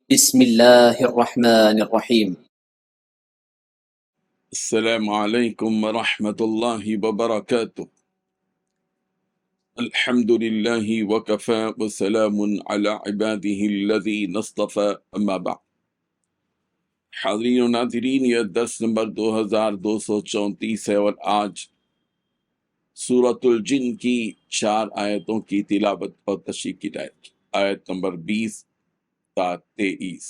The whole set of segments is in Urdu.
بسم الله الرحمن الرحيم. السلام عليكم ورحمة الله وبركاته. الحمد لله وكفى وسلام على عباده الذين اصطفى اما بعد. حاضرین و ناظرین، یہ درس نمبر 2234 ہے اور آج سورۃ الجن کی 4 آیتوں کی تلاوت اور تشریح کی جائے گی۔ آیت نمبر 20 تا 23۔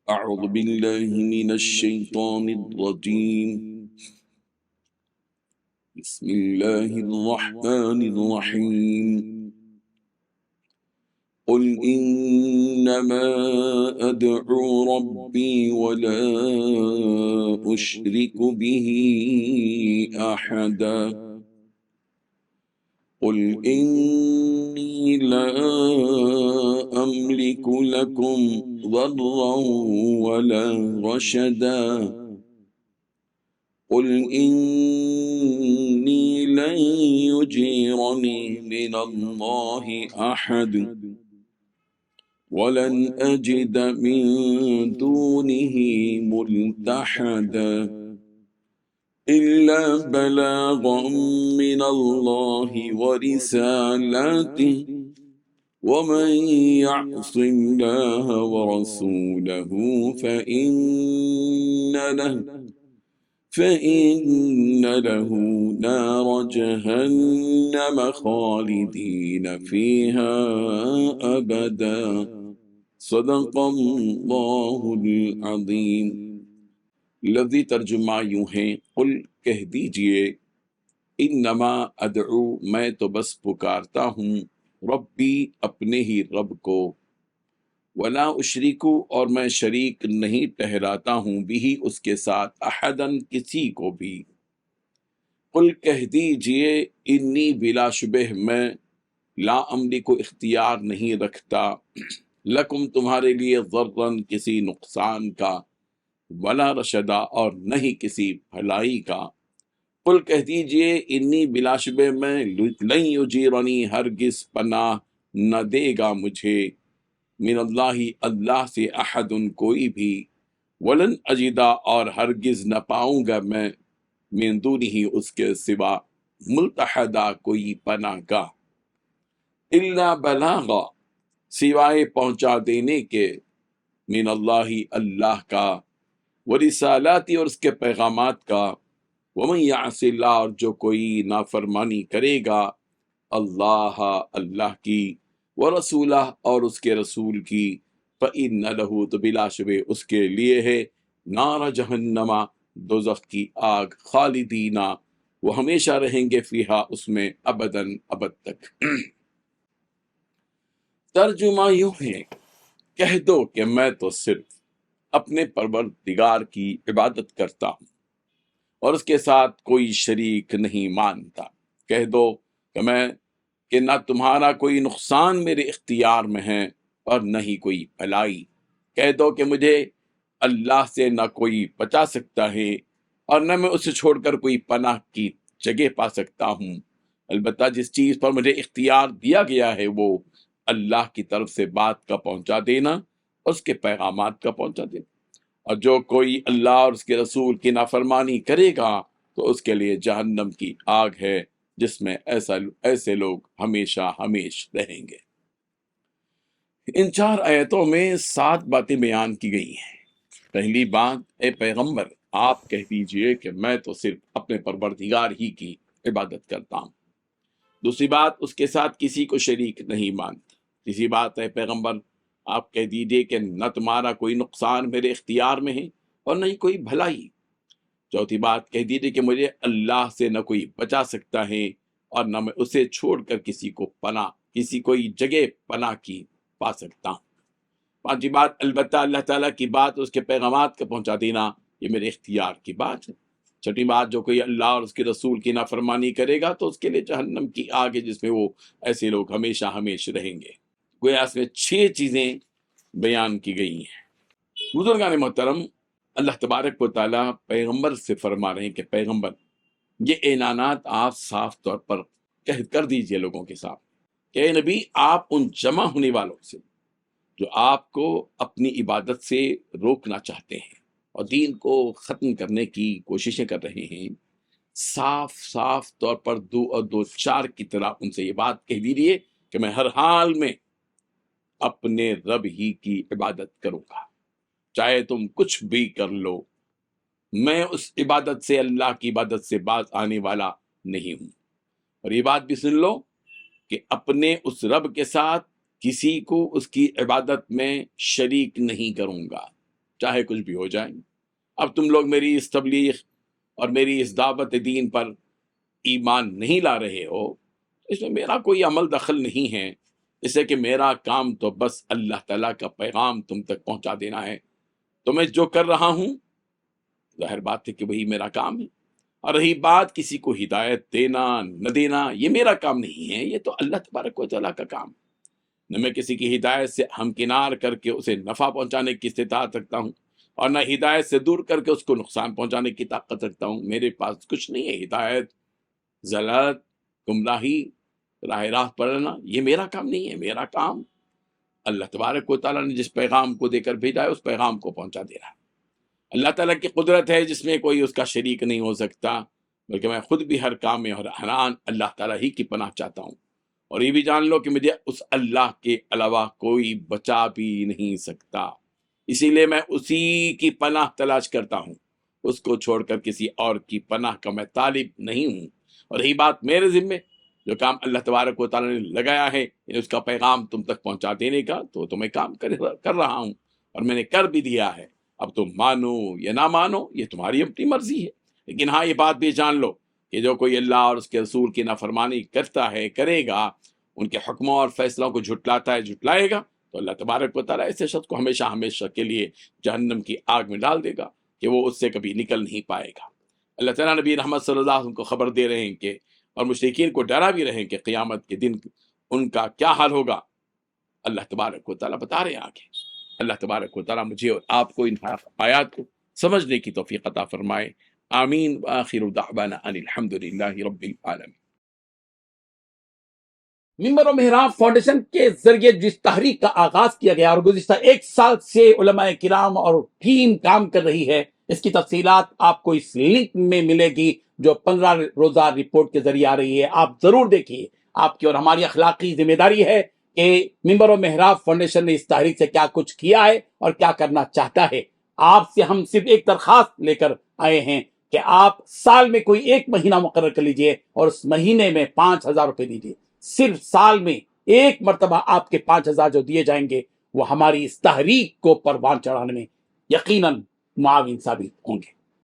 اعوذ باللہ من الشیطان الرجیم، بسم اللہ الرحمن الرحیم۔ قل انما ادعو ربی ولا اشرک به احدا، قل انی لا املک لکم ضرا ولا رشدا، قل انی لن یجیرنی من اللہ احد ولن اجد من دونه ملتحدا الا بلاغا من اللہ ورسالاته ومن يعص الله ورسوله فإن له نار جهنم خالدين فيها أبدا، صدق اللہ العظیم۔ لفظی ترجمہ یوں ہے، قل کہہ دیجئے، انما ادعو میں تو بس پکارتا ہوں، ربی اپنے ہی رب کو، ولا اشریکو اور میں شریک نہیں ٹھہراتا ہوں بھی اس کے ساتھ، احدن کسی کو بھی۔ قل کہہ دیجئے، انی بلا شبہ میں، لا املک کو اختیار نہیں رکھتا، لکم تمہارے لیے ضرًا کسی نقصان کا، ولا رشدا اور نہیں کسی بھلائی کا۔ قل کہہ دیجئے، انی بلا شبہ میں، لن یجیرنی ہرگز پناہ نہ دے گا مجھے، من اللہ اللہ سے، احد کوئی بھی، ولن اجدا اور ہرگز نہ پاؤں گا میں، من دونہ اس کے سوا، ملتحدا کوئی پناہ گاہ، الا بلاغا سوائے پہنچا دینے کے، من اللہ اللہ کا، ورسالاتی اور اس کے پیغامات کا، ومن یعص اللہ اور جو کوئی نافرمانی کرے گا، اللہ اللہ کی، ورسولہ اور اس کے رسول کی، فإن لہ تو بلا شبہ اس کے لیے ہے، نار جہنم دوزخ کی آگ، خالدینہ وہ ہمیشہ رہیں گے، فیہا اس میں، ابداً ابد تک۔ ترجمہ یوں ہے، کہہ دو کہ میں تو صرف اپنے پروردگار کی عبادت کرتا ہوں اور اس کے ساتھ کوئی شریک نہیں مانتا۔ کہہ دو کہ نہ تمہارا کوئی نقصان میرے اختیار میں ہے اور نہ ہی کوئی بھلائی۔ کہہ دو کہ مجھے اللہ سے نہ کوئی بچا سکتا ہے اور نہ میں اسے چھوڑ کر کوئی پناہ کی جگہ پا سکتا ہوں، البتہ جس چیز پر مجھے اختیار دیا گیا ہے وہ اللہ کی طرف سے بات کا پہنچا دینا اور اس کے پیغامات کا پہنچا دینا، اور جو کوئی اللہ اور اس کے رسول کی نافرمانی کرے گا تو اس کے لیے جہنم کی آگ ہے، جس میں ایسے لوگ ہمیشہ ہمیش رہیں گے۔ ان 4 آیتوں میں 7 باتیں بیان کی گئی ہیں۔ پہلی بات، اے پیغمبر آپ کہہ دیجئے کہ میں تو صرف اپنے پروردگار ہی کی عبادت کرتا ہوں۔ دوسری بات، اس کے ساتھ کسی کو شریک نہیں مانتا۔ تیسری بات، اے پیغمبر آپ کہہ دیجئے کہ نہ تمہارا کوئی نقصان میرے اختیار میں ہے اور نہ ہی کوئی بھلائی۔ چوتھی بات، کہہ دیجئے کہ مجھے اللہ سے نہ کوئی بچا سکتا ہے اور نہ میں اسے چھوڑ کر کسی کوئی جگہ پناہ کی پا سکتا ہوں۔ پانچویں بات، البتہ اللہ تعالیٰ کی بات اس کے پیغامات کا پہنچا دینا یہ میرے اختیار کی بات ہے۔ چھٹی بات، جو کوئی اللہ اور اس کے رسول کی نافرمانی کرے گا تو اس کے لیے جہنم کی آگ ہے، جس میں وہ ایسے لوگ ہمیشہ ہمیش رہیں گے۔ گویا اس میں 6 چیزیں بیان کی گئی ہیں۔ بزرگان محترم، اللہ تبارک و تعالیٰ پیغمبر سے فرما رہے ہیں کہ پیغمبر یہ اعلانات آپ صاف طور پر کر دیجئے لوگوں کے ساتھ کہ اے نبی آپ ان جمع ہونے والوں سے جو آپ کو اپنی عبادت سے روکنا چاہتے ہیں اور دین کو ختم کرنے کی کوششیں کر رہے ہیں، صاف صاف طور پر دو اور دو چار کی طرح ان سے یہ بات کہہ دیجیے کہ میں ہر حال میں اپنے رب ہی کی عبادت کروں گا، چاہے تم کچھ بھی کر لو، میں اس عبادت سے، اللہ کی عبادت سے باز آنے والا نہیں ہوں۔ اور یہ بات بھی سن لو کہ اپنے اس رب کے ساتھ کسی کو اس کی عبادت میں شریک نہیں کروں گا، چاہے کچھ بھی ہو جائے۔ اب تم لوگ میری اس تبلیغ اور میری اس دعوت دین پر ایمان نہیں لا رہے ہو، اس میں میرا کوئی عمل دخل نہیں ہے، اس سے کہ میرا کام تو بس اللہ تعالیٰ کا پیغام تم تک پہنچا دینا ہے۔ تو میں جو کر رہا ہوں ظاہر بات ہے کہ وہی میرا کام ہے، اور رہی بات کسی کو ہدایت دینا نہ دینا، یہ میرا کام نہیں ہے، یہ تو اللہ تبارک و تعالیٰ کا کام ہے۔ نہ میں کسی کی ہدایت سے ہمکنار کر کے اسے نفع پہنچانے کی استطاعت رکھتا ہوں، اور نہ ہدایت سے دور کر کے اس کو نقصان پہنچانے کی طاقت رکھتا ہوں۔ میرے پاس کچھ نہیں ہے، ہدایت، ضلالت، گمراہی، راہ راست پڑنا یہ میرا کام نہیں ہے۔ میرا کام اللہ تبارک و تعالیٰ نے جس پیغام کو دے کر بھیجا ہے اس پیغام کو پہنچا دے رہا ہے۔ اللہ تعالیٰ کی قدرت ہے جس میں کوئی اس کا شریک نہیں ہو سکتا، بلکہ میں خود بھی ہر کام میں اور حران اللہ تعالیٰ ہی کی پناہ چاہتا ہوں، اور یہ بھی جان لو کہ مجھے اس اللہ کے علاوہ کوئی بچا بھی نہیں سکتا، اسی لیے میں اسی کی پناہ تلاش کرتا ہوں، اس کو چھوڑ کر کسی اور کی پناہ کا میں طالب نہیں ہوں۔ اور یہی بات میرے ذمے، جو کام اللہ تبارک و تعالیٰ نے لگایا ہے یعنی اس کا پیغام تم تک پہنچا دینے کا، تو میں کام کر رہا ہوں اور میں نے کر بھی دیا ہے۔ اب تم مانو یا نہ مانو یہ تمہاری اپنی مرضی ہے، لیکن ہاں یہ بات بھی جان لو کہ جو کوئی اللہ اور اس کے رسول کی نافرمانی کرتا ہے، کرے گا، ان کے حکموں اور فیصلوں کو جھٹلاتا ہے، جھٹلائے گا، تو اللہ تبارک و تعالیٰ ایسے شخص کو ہمیشہ ہمیشہ کے لیے جہنم کی آگ میں ڈال دے گا کہ وہ اس سے کبھی نکل نہیں پائے گا۔ اللہ تعالیٰ نبی رحمت صلی اللہ علیہ وسلم کو خبر دے رہے ہیں کہ، اور مشرکین کو ڈرا بھی رہے ہیں کہ قیامت کے دن ان کا کیا حال ہوگا۔ اللہ تبارک و تعالیٰ بتا رہے ہیں آگے۔ اللہ تبارک و تعالیٰ مجھے اور آپ کو ان آیات کو سمجھنے کی توفیق عطا فرمائے۔ آمین وآخر دعوانا ان الحمد للہ رب العالمین۔ منبر و محراب فاؤنڈیشن کے ذریعے جس تحریک کا آغاز کیا گیا اور گزشتہ 1 سال سے علماء کرام اور ٹیم کام کر رہی ہے، اس کی تفصیلات آپ کو اس لنک میں ملے گی جو 15 روزہ رپورٹ کے ذریعے آ رہی ہے، آپ ضرور دیکھیے۔ آپ کی اور ہماری اخلاقی ذمہ داری ہے کہ منبر و محراب فاؤنڈیشن نے اس تحریک سے کیا کچھ کیا ہے اور کیا کرنا چاہتا ہے۔ آپ سے ہم صرف ایک درخواست لے کر آئے ہیں کہ آپ سال میں کوئی 1 مہینہ مقرر کر لیجئے اور اس مہینے میں 5000 روپے دیجیے۔ صرف سال میں 1 مرتبہ آپ کے 5000 جو دیے جائیں گے وہ ہماری اس تحریک کو پروان چڑھانے میں یقیناً معاون ثابت ہوں گے۔